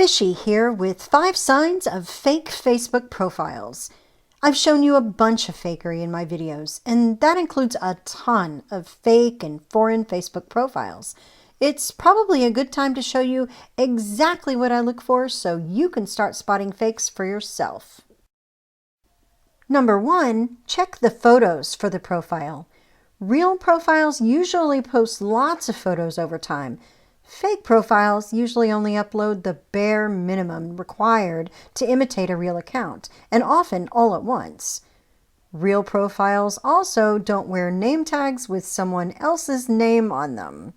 Fishy here with 5 signs of fake Facebook profiles. I've shown you a bunch of fakery in my videos, and that includes a ton of fake and foreign Facebook profiles. It's probably a good time to show you exactly what I look for so you can start spotting fakes for yourself. Number 1, check the photos for the profile. Real profiles usually post lots of photos over time. Fake profiles usually only upload the bare minimum required to imitate a real account, and often all at once. Real profiles also don't wear name tags with someone else's name on them.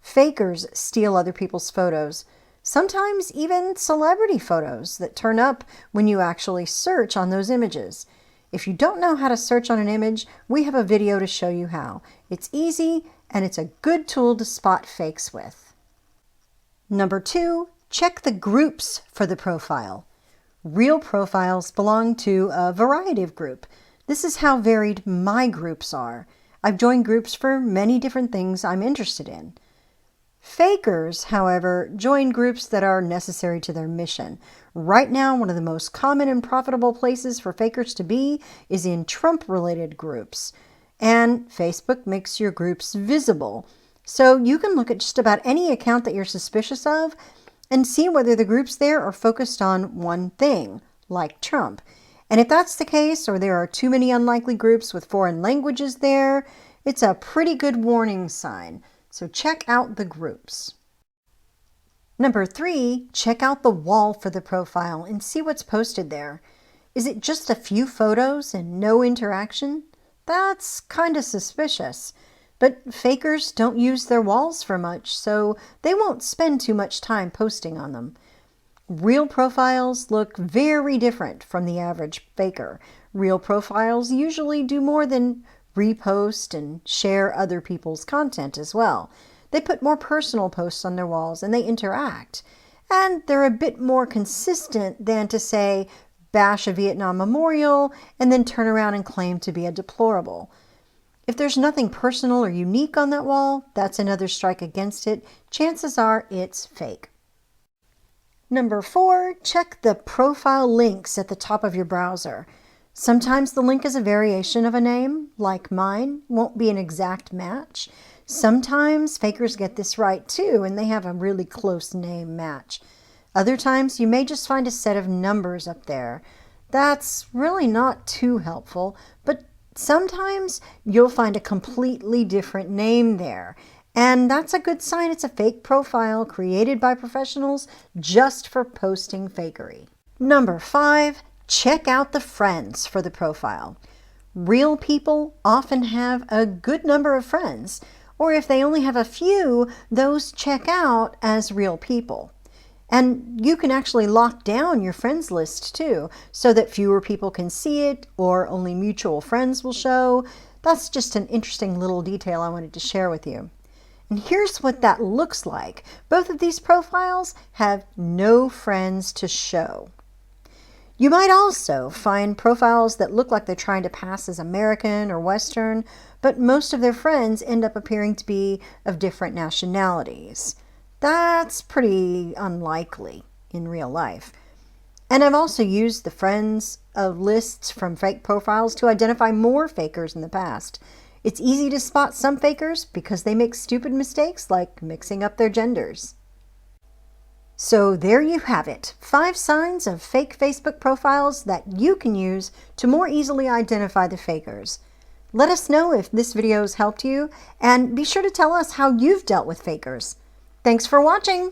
Fakers steal other people's photos, sometimes even celebrity photos that turn up when you actually search on those images. If you don't know how to search on an image, we have a video to show you how. It's easy and it's a good tool to spot fakes with. Number 2, check the groups for the profile. Real profiles belong to a variety of groups. This is how varied my groups are. I've joined groups for many different things I'm interested in. Fakers, however, join groups that are necessary to their mission. Right now, one of the most common and profitable places for fakers to be is in Trump-related groups. And Facebook makes your groups visible. So you can look at just about any account that you're suspicious of and see whether the groups there are focused on one thing, like Trump. And if that's the case, or there are too many unlikely groups with foreign languages there, it's a pretty good warning sign. So check out the groups. Number 3, check out the wall for the profile and see what's posted there. Is it just a few photos and no interaction? That's kind of suspicious. But fakers don't use their walls for much, so they won't spend too much time posting on them. Real profiles look very different from the average faker. Real profiles usually do more than repost and share other people's content as well. They put more personal posts on their walls and they interact. And they're a bit more consistent than to say, bash a Vietnam memorial and then turn around and claim to be a deplorable. If there's nothing personal or unique on that wall, that's another strike against it. Chances are it's fake. Number 4, check the profile links at the top of your browser. Sometimes the link is a variation of a name, like mine, won't be an exact match. Sometimes fakers get this right too, and they have a really close name match. Other times you may just find a set of numbers up there. That's really not too helpful, but sometimes you'll find a completely different name there. And that's a good sign it's a fake profile created by professionals just for posting fakery. Number 5, check out the friends for the profile. Real people often have a good number of friends, or if they only have a few, those check out as real people. And you can actually lock down your friends list too, so that fewer people can see it or only mutual friends will show. That's just an interesting little detail I wanted to share with you. And here's what that looks like. Both of these profiles have no friends to show. You might also find profiles that look like they're trying to pass as American or Western, but most of their friends end up appearing to be of different nationalities. That's pretty unlikely in real life. And I've also used the friends lists from fake profiles to identify more fakers in the past. It's easy to spot some fakers because they make stupid mistakes like mixing up their genders. So there you have it, 5 signs of fake Facebook profiles that you can use to more easily identify the fakers. Let us know if this video has helped you, and be sure to tell us how you've dealt with fakers. Thanks for watching!